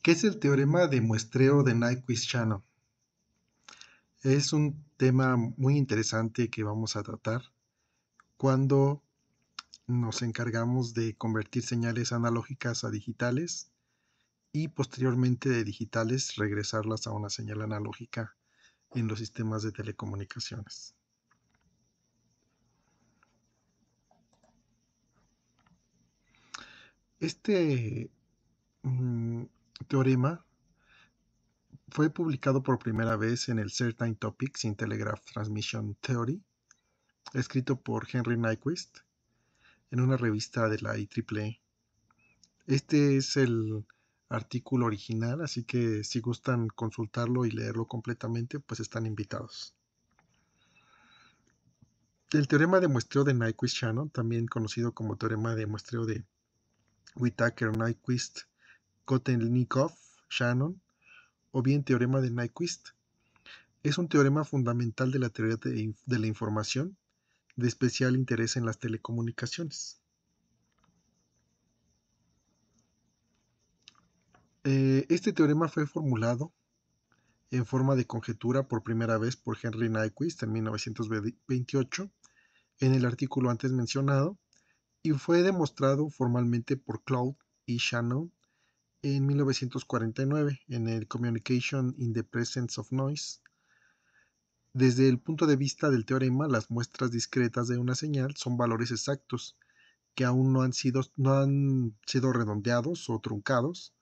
¿Qué es el teorema de muestreo de Nyquist-Shannon? Es un tema muy interesante que vamos a tratar cuando nos encargamos de convertir señales analógicas a digitales y posteriormente de digitales regresarlas a una señal analógica en los sistemas de telecomunicaciones. Este teorema fue publicado por primera vez en el Certain Topics in Telegraph Transmission Theory, escrito por Henry Nyquist en una revista de la IEEE. Este es el artículo original, así que si gustan consultarlo y leerlo completamente, pues están invitados. El teorema de muestreo de Nyquist-Shannon, también conocido como teorema de muestreo de Whittaker-Nyquist-Kotelnikov-Shannon, o bien teorema de Nyquist, es un teorema fundamental de la teoría de la información, de especial interés en las telecomunicaciones. Este teorema fue formulado en forma de conjetura por primera vez por Henry Nyquist en 1928 en el artículo antes mencionado y fue demostrado formalmente por Claude y Shannon en 1949 en el Communication in the Presence of Noise. Desde el punto de vista del teorema, las muestras discretas de una señal son valores exactos que aún no han sido redondeados o truncados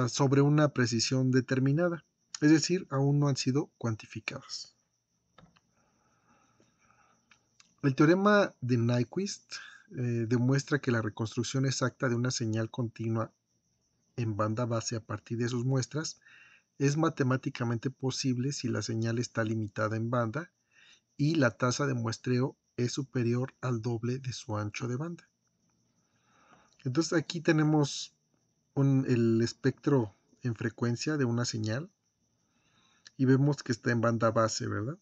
sobre una precisión determinada, es decir, aún no han sido cuantificadas. El teorema de Nyquist demuestra que la reconstrucción exacta de una señal continua en banda base a partir de sus muestras es matemáticamente posible si la señal está limitada en banda y la tasa de muestreo es superior al doble de su ancho de banda. Entonces aquí tenemos el espectro en frecuencia de una señal y vemos que está en banda base, ¿verdad?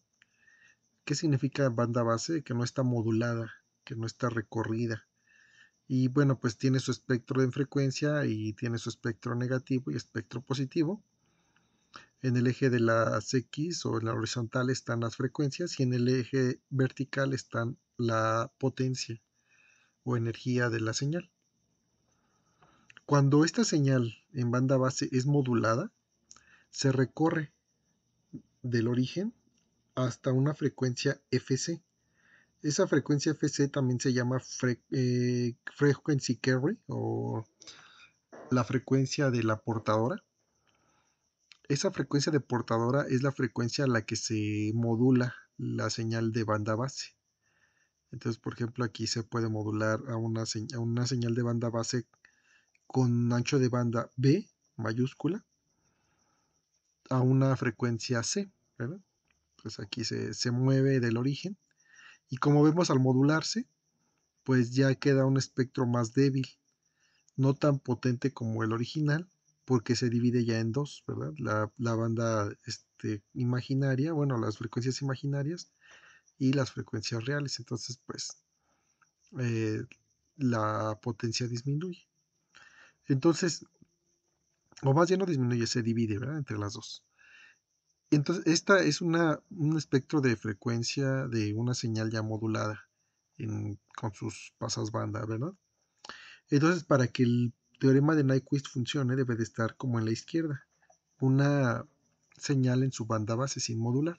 ¿Qué significa banda base? Que no está modulada, que no está recorrida. Y bueno, pues tiene su espectro de frecuencia y tiene su espectro negativo y espectro positivo. En el eje de las X o en la horizontal están las frecuencias y en el eje vertical están la potencia o energía de la señal. Cuando esta señal en banda base es modulada, se recorre del origen hasta una frecuencia Fc. Esa frecuencia Fc también se llama frequency carry o la frecuencia de la portadora. Esa frecuencia de portadora es la frecuencia a la que se modula la señal de banda base. Entonces, por ejemplo, aquí se puede modular a una señal de banda base con ancho de banda B mayúscula a una frecuencia C, ¿verdad? Pues aquí se mueve del origen y como vemos al modularse, pues ya queda un espectro más débil, no tan potente como el original, porque se divide ya en dos, ¿verdad? La banda imaginaria, bueno, las frecuencias imaginarias y las frecuencias reales. Entonces, pues, la potencia disminuye. Entonces, o más bien no disminuye, se divide, ¿verdad? Entre las dos. Entonces, esta es un espectro de frecuencia de una señal ya modulada con sus pasas banda, ¿verdad? Entonces, para que el teorema de Nyquist funcione, debe de estar como en la izquierda, una señal en su banda base sin modular.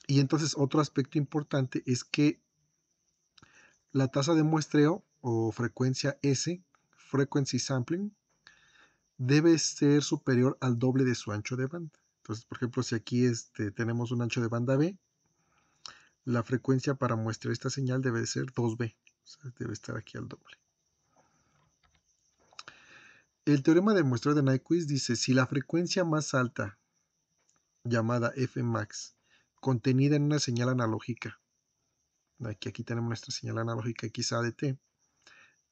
Y entonces otro aspecto importante es que la tasa de muestreo o frecuencia S, frequency sampling, debe ser superior al doble de su ancho de banda. Entonces, por ejemplo, si aquí tenemos un ancho de banda B, la frecuencia para muestrear esta señal debe ser 2B, o sea, debe estar aquí al doble. El teorema de muestreo de Nyquist dice, si la frecuencia más alta, llamada Fmax, contenida en una señal analógica, aquí tenemos nuestra señal analógica XA de T,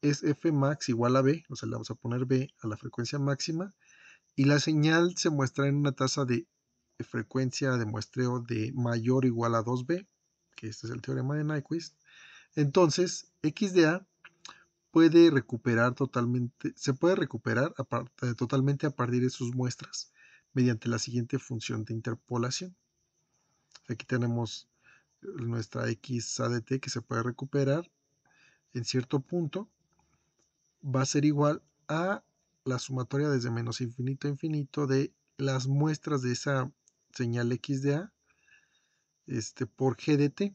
es Fmax igual a B, o sea, le vamos a poner B a la frecuencia máxima, y la señal se muestra en una tasa de frecuencia de muestreo de mayor o igual a 2B, que este es el teorema de Nyquist, Entonces, XDA puede recuperar totalmente, se puede recuperar totalmente a partir de sus muestras mediante la siguiente función de interpolación. Aquí tenemos nuestra XADT que se puede recuperar en cierto punto, va a ser igual a la sumatoria desde menos infinito a infinito de las muestras de esa señal XDA por GDT.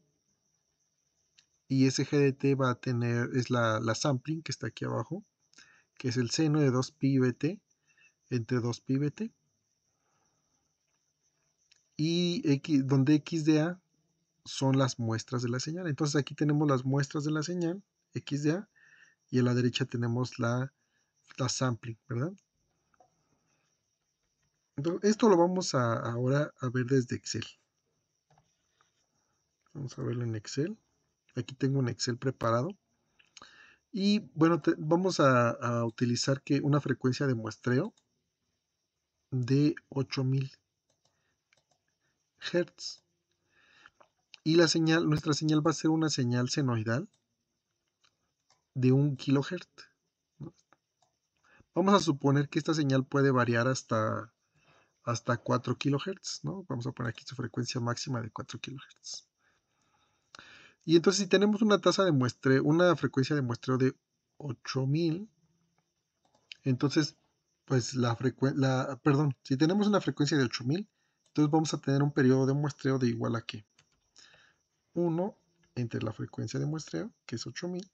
Y ese GDT va a tener, es la sampling que está aquí abajo, que es el seno de 2πBT entre 2πBT. Y donde XDA son las muestras de la señal. Entonces aquí tenemos las muestras de la señal XDA y a la derecha tenemos la sampling, ¿verdad? Entonces, esto lo vamos ahora a ver desde Excel. Vamos a verlo en Excel. Aquí tengo un Excel preparado. Y bueno, vamos a utilizar una frecuencia de muestreo de 8000 Hz. Y nuestra señal va a ser una señal senoidal de 1 kHz. Vamos a suponer que esta señal puede variar hasta 4 kHz, ¿no? Vamos a poner aquí su frecuencia máxima de 4 kHz. Y entonces si tenemos una una frecuencia de muestreo de 8000, entonces pues si tenemos una frecuencia de 8000, entonces vamos a tener un periodo de muestreo de igual a ¿qué? 1 entre la frecuencia de muestreo, que es 8000,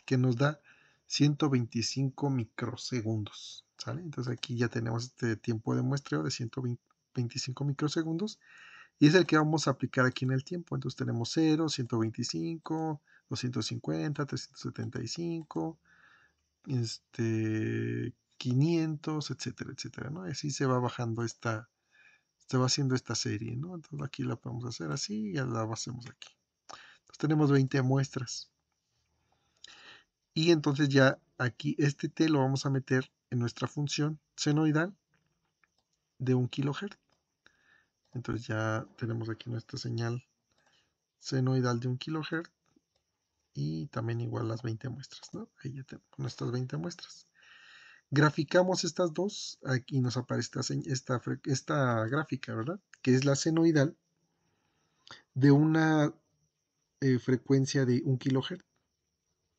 que nos da 125 microsegundos, ¿sale? Entonces aquí ya tenemos este tiempo de muestreo de 125 microsegundos y es el que vamos a aplicar aquí en el tiempo. Entonces tenemos 0, 125, 250, 375, 500, etcétera, etcétera, ¿no? Así se va bajando se va haciendo esta serie, ¿no? Entonces aquí la podemos hacer así y ya la hacemos aquí. Entonces tenemos 20 muestras. Y entonces ya aquí este t lo vamos a meter en nuestra función senoidal de 1 kHz. Entonces ya tenemos aquí nuestra señal senoidal de 1 kHz y también igual las 20 muestras, ¿no? Ahí ya tenemos nuestras 20 muestras. Graficamos estas dos, aquí nos aparece esta gráfica, ¿verdad? Que es la senoidal de una frecuencia de 1 kHz,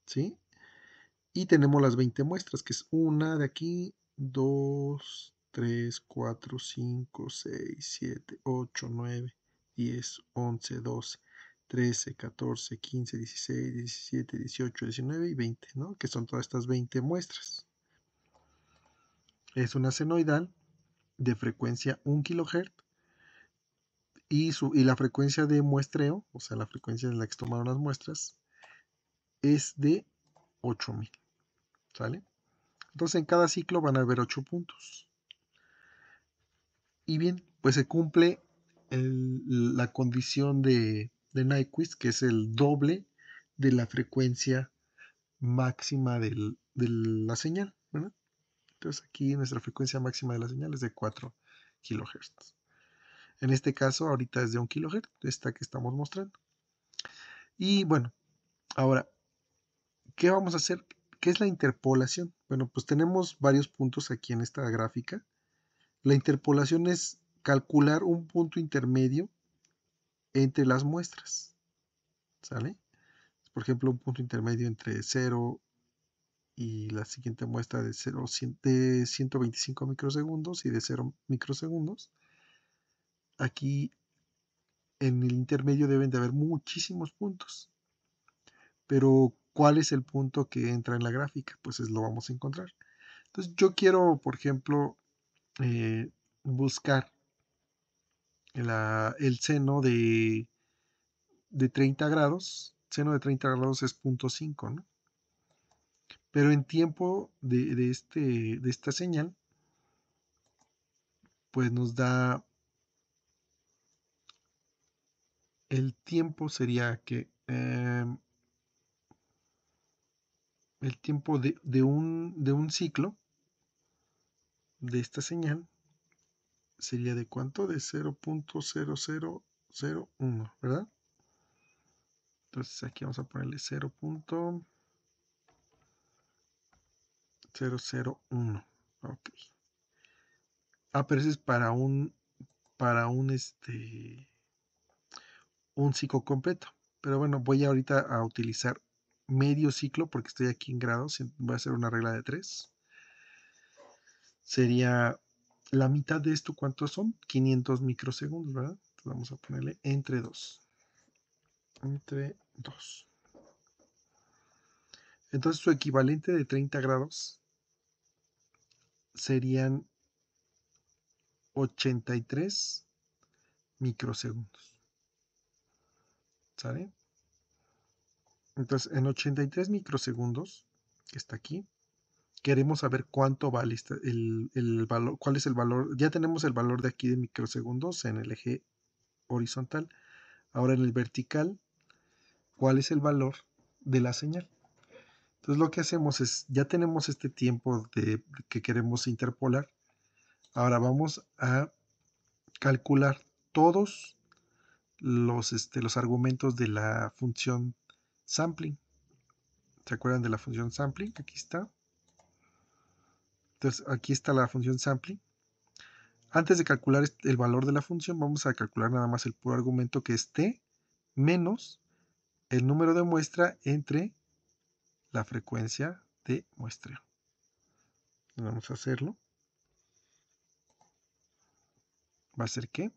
¿sí? Y tenemos las 20 muestras, que es una de aquí, 2, 3, 4, 5, 6, 7, 8, 9, 10, 11, 12, 13, 14, 15, 16, 17, 18, 19 y 20, ¿no? Que son todas estas 20 muestras. Es una senoidal de frecuencia 1 kHz y la frecuencia de muestreo, o sea, la frecuencia en la que se tomaron las muestras, es de 8000, ¿sale? Entonces en cada ciclo van a haber 8 puntos. Y bien, pues se cumple la condición de Nyquist, que es el doble de la frecuencia máxima de la señal, ¿verdad? Entonces aquí nuestra frecuencia máxima de la señal es de 4 kHz. En este caso, ahorita es de 1 kHz, esta que estamos mostrando. Y bueno, ahora, ¿qué vamos a hacer? ¿Qué es la interpolación? Bueno, pues tenemos varios puntos aquí en esta gráfica. La interpolación es calcular un punto intermedio entre las muestras, ¿sale? Por ejemplo, un punto intermedio entre 0 y la siguiente muestra de 0, de 125 microsegundos y de 0 microsegundos. Aquí en el intermedio deben de haber muchísimos puntos. Pero, ¿cuál es el punto que entra en la gráfica? Pues lo vamos a encontrar. Entonces, yo quiero, por ejemplo, buscar el seno de 30 grados. Seno de 30 grados es 0.5, ¿no? Pero en tiempo de esta señal, pues nos da el tiempo sería que el tiempo de un ciclo de esta señal sería de cuánto, de 0.0001, ¿verdad? Entonces aquí vamos a ponerle 0.001. Ok. Pero ese es para un un ciclo completo. Pero bueno, voy ahorita a utilizar medio ciclo porque estoy aquí en grados. Voy a hacer una regla de 3. Sería la mitad de esto, ¿cuántos son? 500 microsegundos, ¿verdad? Entonces vamos a ponerle entre 2. Entre 2. Entonces su equivalente de 30 grados serían 83 microsegundos. ¿Sale? Entonces en 83 microsegundos, que está aquí, queremos saber cuánto vale el valor, cuál es el valor. Ya tenemos el valor de aquí de microsegundos en el eje horizontal. Ahora en el vertical, ¿cuál es el valor de la señal? Entonces lo que hacemos es, ya tenemos este tiempo que queremos interpolar. Ahora vamos a calcular todos los argumentos de la función sampling. ¿Se acuerdan de la función sampling? Aquí está. Entonces aquí está la función sampling. Antes de calcular el valor de la función, vamos a calcular nada más el puro argumento, que es t menos el número de muestra entre la frecuencia de muestreo. Vamos a hacerlo. Va a ser que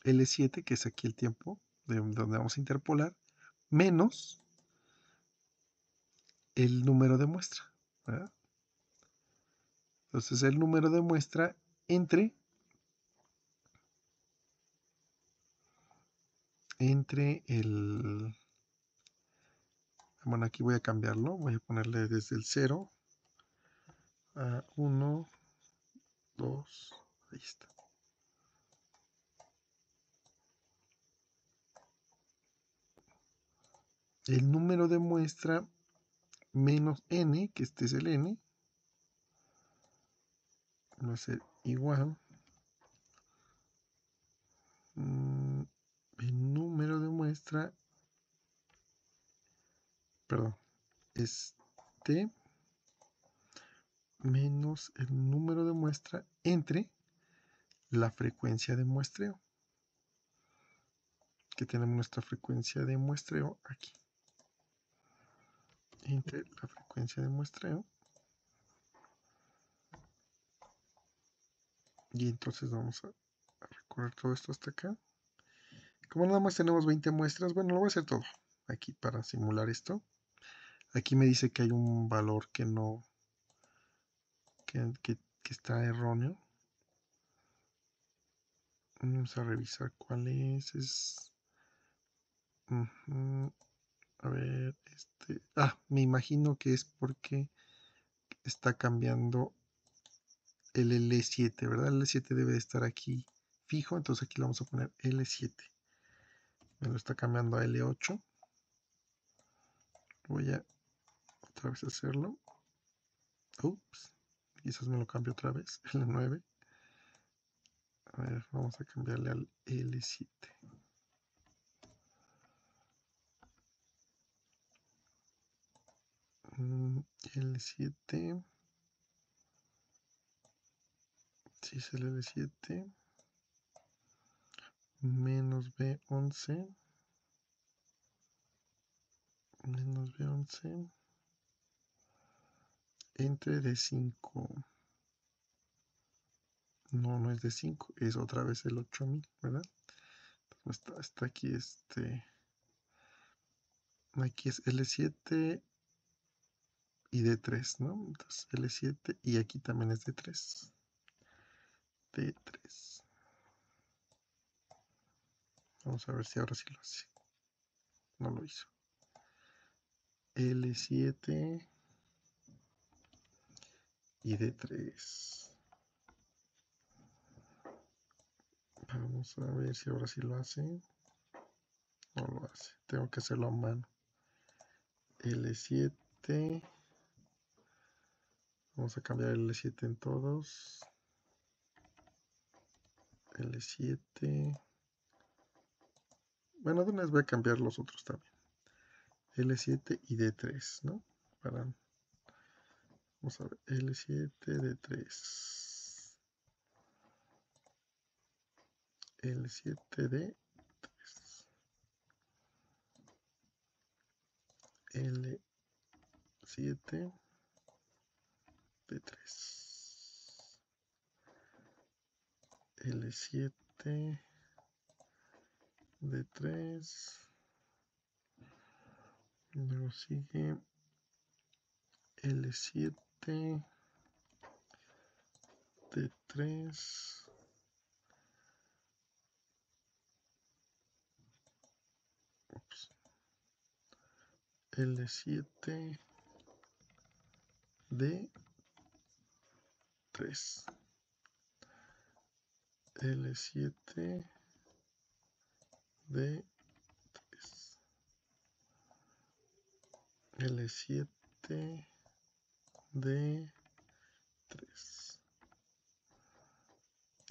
L7, que es aquí el tiempo de donde vamos a interpolar, menos el número de muestra, ¿verdad? Entonces el número de muestra entre el... Bueno, aquí voy a cambiarlo, voy a ponerle desde el 0 a 1, 2, ahí está. El número de muestra menos n, que este es el n, va a ser igual el número de muestra, perdón, es t menos el número de muestra entre la frecuencia de muestreo, que tenemos nuestra frecuencia de muestreo aquí, entre la frecuencia de muestreo, y entonces vamos a recorrer todo esto hasta acá. Como nada más tenemos 20 muestras, bueno, lo voy a hacer todo aquí para simular esto. Aquí me dice que hay un valor que no, que está erróneo. Vamos a revisar cuál es. A ver, me imagino que es porque está cambiando el L7, ¿verdad? El L7 debe de estar aquí fijo, entonces aquí le vamos a poner L7. Me lo está cambiando a L8. Voy a otra vez hacerlo. Ups, quizás me lo cambio otra vez, L9. A ver, vamos a cambiarle al L7. L7. Si es el L7. Menos B11. Menos B11. Entre D5. No, no es D5, es otra vez el 8000, ¿verdad? Está aquí aquí es L7 y D3, ¿no? Entonces L7 y aquí también es D3. D3. Vamos a ver si ahora sí lo hace. No lo hizo. L7 y D3. Vamos a ver si ahora sí lo hace. No lo hace. Tengo que hacerlo a mano. L7. Vamos a cambiar el L7 en todos. L7. Bueno, de una vez voy a cambiar los otros también. L7 y D3, ¿no? Vamos a ver, L7, D3. L7, D3. L7, D3. L7, D3. Luego sigue L7, D3. Ups. L7, D3. L7, D3. L7, D3.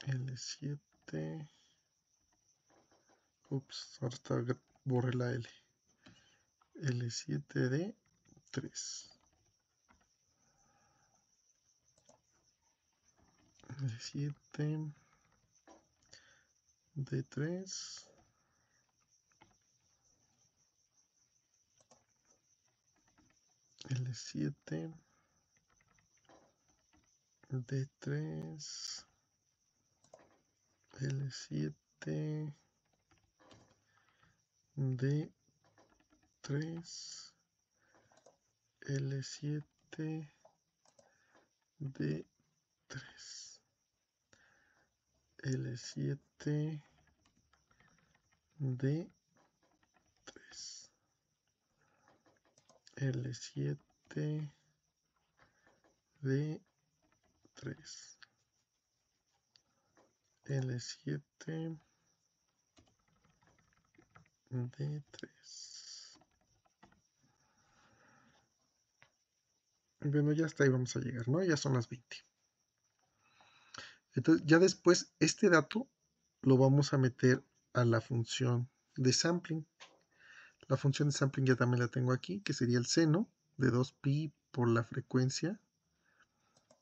L7. Ups, ahora borré la L. L7, D3. L7, D3. L7, D3. L7, D3. L7, D3. L7, D3. L7, D3. L7, D3. Bueno, ya hasta ahí vamos a llegar, ¿no? Ya son las 20. Entonces, ya después, este dato lo vamos a meter a la función de sampling. La función de sampling ya también la tengo aquí, que sería el seno de 2pi por la frecuencia.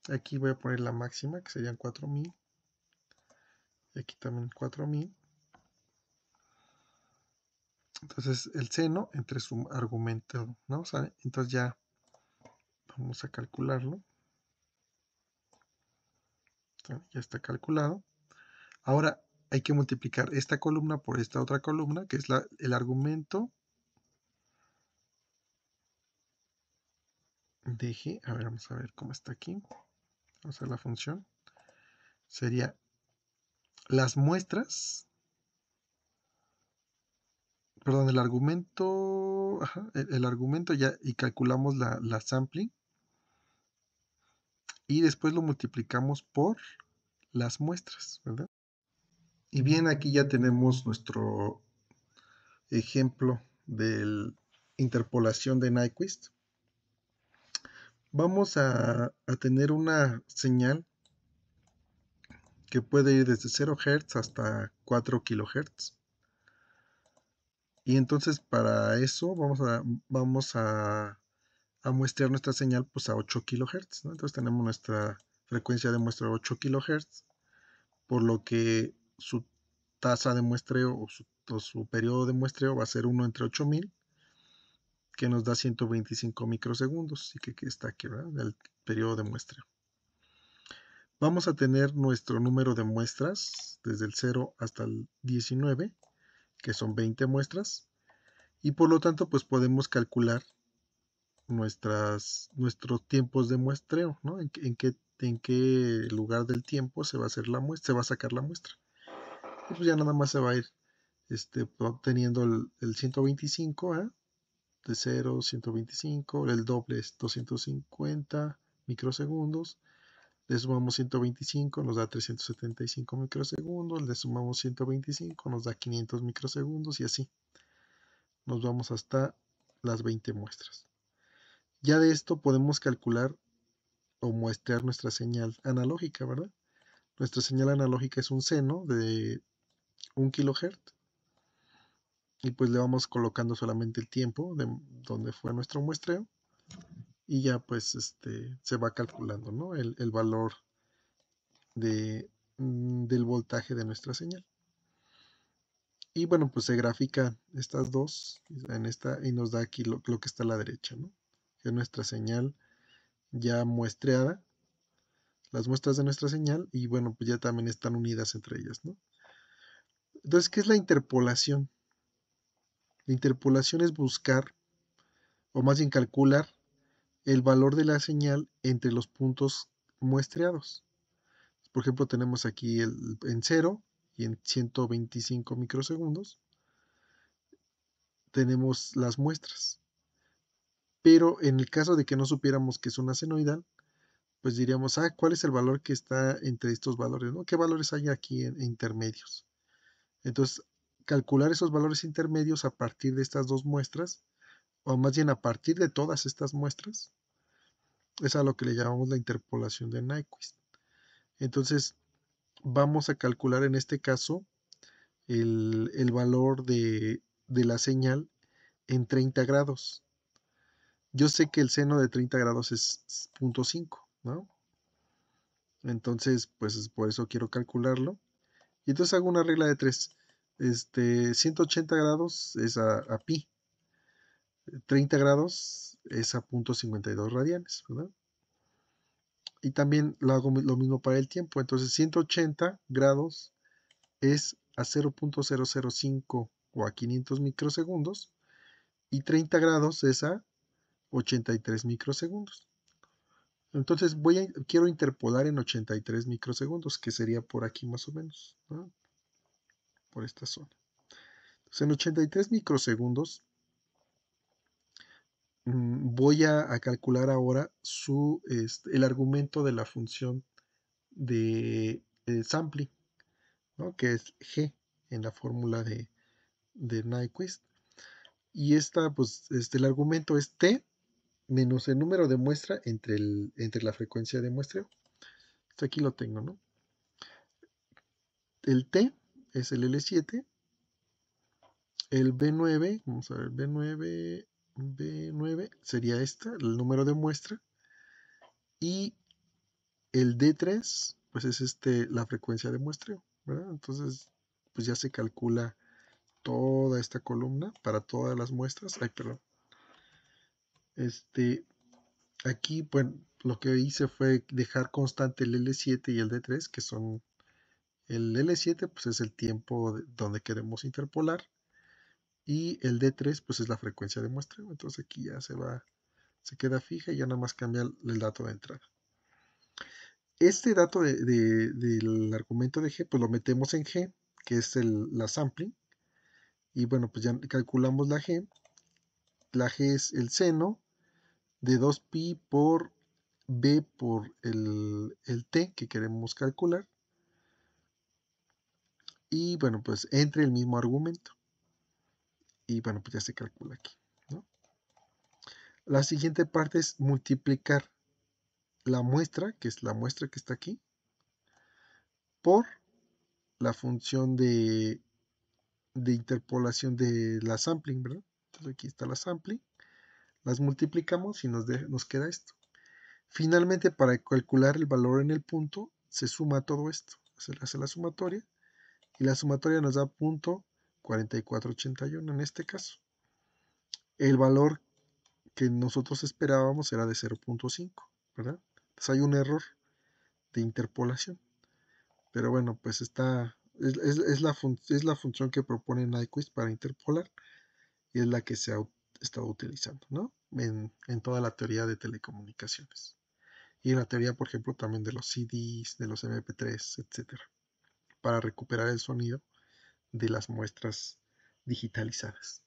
Aquí voy a poner la máxima, que serían 4000. Y aquí también 4000. Entonces, el seno entre su argumento, ¿no? O sea, entonces ya vamos a calcularlo. Ya está calculado. Ahora hay que multiplicar esta columna por esta otra columna, que es el argumento de G. A ver, vamos a ver cómo está aquí. Vamos a ver la función. Sería las muestras, perdón, el argumento, el argumento ya, y calculamos la sampling. Y después lo multiplicamos por las muestras, ¿verdad? Y bien, aquí ya tenemos nuestro ejemplo de interpolación de Nyquist. Vamos a tener una señal que puede ir desde 0 Hz hasta 4 kHz. Y entonces para eso vamos a muestrear nuestra señal pues a 8 kHz, ¿no? Entonces tenemos nuestra frecuencia de muestreo a 8 kHz, por lo que su tasa de muestreo o su periodo de muestreo va a ser 1 entre 8000, que nos da 125 microsegundos, y que está aquí, ¿verdad? El periodo de muestreo. Vamos a tener nuestro número de muestras desde el 0 hasta el 19, que son 20 muestras, y por lo tanto pues podemos calcular nuestros tiempos de muestreo, ¿no? En qué lugar del tiempo se va a hacer la muestra, se va a sacar la muestra. Y pues ya nada más se va a ir obteniendo el 125, de 0, 125, el doble es 250 microsegundos. Le sumamos 125, nos da 375 microsegundos. Le sumamos 125, nos da 500 microsegundos, y así nos vamos hasta las 20 muestras. Ya de esto podemos calcular o muestrear nuestra señal analógica, ¿verdad? nuestra señal analógica es un seno de 1 kHz y pues le vamos colocando solamente el tiempo de donde fue nuestro muestreo y ya pues se va calculando, ¿no? el valor del voltaje de nuestra señal. Y bueno, pues se grafican estas dos en esta y nos da aquí lo que está a la derecha, ¿no? Que es nuestra señal ya muestreada, las muestras de nuestra señal, y bueno, pues ya también están unidas entre ellas, ¿no? Entonces, ¿qué es la interpolación? La interpolación es buscar, o más bien calcular, el valor de la señal entre los puntos muestreados. Por ejemplo, tenemos aquí en 0 y en 125 microsegundos tenemos las muestras. Pero en el caso de que no supiéramos que es una senoidal, pues diríamos, ¿cuál es el valor que está entre estos valores, ¿no? ¿Qué valores hay aquí en intermedios? Entonces, calcular esos valores intermedios a partir de estas dos muestras, o más bien a partir de todas estas muestras, es a lo que le llamamos la interpolación de Nyquist. Entonces, vamos a calcular en este caso el valor de la señal en 30 grados. Yo sé que el seno de 30 grados es 0.5, ¿no? Entonces, pues por eso quiero calcularlo. Y entonces hago una regla de 3. 180 grados es a pi. 30 grados es a 0.52 radianes, ¿verdad? Y también lo hago lo mismo para el tiempo. Entonces 180 grados es a 0.005 o a 500 microsegundos. Y 30 grados es a 83 microsegundos. Entonces quiero interpolar en 83 microsegundos, que sería por aquí más o menos, ¿no? Por esta zona. Entonces en 83 microsegundos voy a calcular ahora el argumento de la función de sampling, ¿no? Que es G en la fórmula de Nyquist. Y pues, el argumento es T menos el número de muestra entre la frecuencia de muestreo. Entonces aquí lo tengo, ¿no? El T es el L7, el B9, vamos a ver, B9 sería el número de muestra, y el D3, pues es la frecuencia de muestreo, ¿verdad? Entonces, pues ya se calcula toda esta columna para todas las muestras. Ay, perdón. Aquí, bueno, lo que hice fue dejar constante el L7 y el D3, que son el L7, pues es el tiempo donde queremos interpolar, y el D3, pues es la frecuencia de muestreo. Entonces aquí ya se queda fija y ya nada más cambia el dato de entrada. Este dato del argumento de G, pues lo metemos en G, que es la sampling, y bueno, pues ya calculamos la G. La G es el seno de 2pi por B por el T que queremos calcular, y bueno, pues entre el mismo argumento, y bueno, pues ya se calcula aquí, ¿no? La siguiente parte es multiplicar la muestra, que es la muestra que está aquí, por la función de interpolación de la sampling, ¿verdad? Entonces aquí está la sampling, las multiplicamos y nos queda esto. Finalmente, para calcular el valor en el punto, se suma todo esto, se hace la sumatoria, y la sumatoria nos da punto 4481 en este caso. El valor que nosotros esperábamos era de 0.5, ¿verdad? Entonces hay un error de interpolación. Pero bueno, pues es la función que propone Nyquist para interpolar, y es la que se ha estado utilizando, ¿no? En toda la teoría de telecomunicaciones. Y en la teoría, por ejemplo, también de los CDs, de los MP3, etcétera, para recuperar el sonido de las muestras digitalizadas.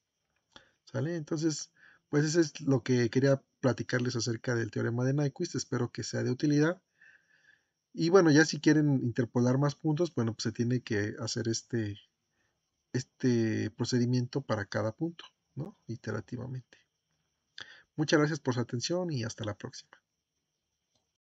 ¿Sale? Entonces, pues eso es lo que quería platicarles acerca del teorema de Nyquist. Espero que sea de utilidad. Y bueno, ya si quieren interpolar más puntos, bueno, pues se tiene que hacer este procedimiento para cada punto, ¿no? Iterativamente. Muchas gracias por su atención y hasta la próxima.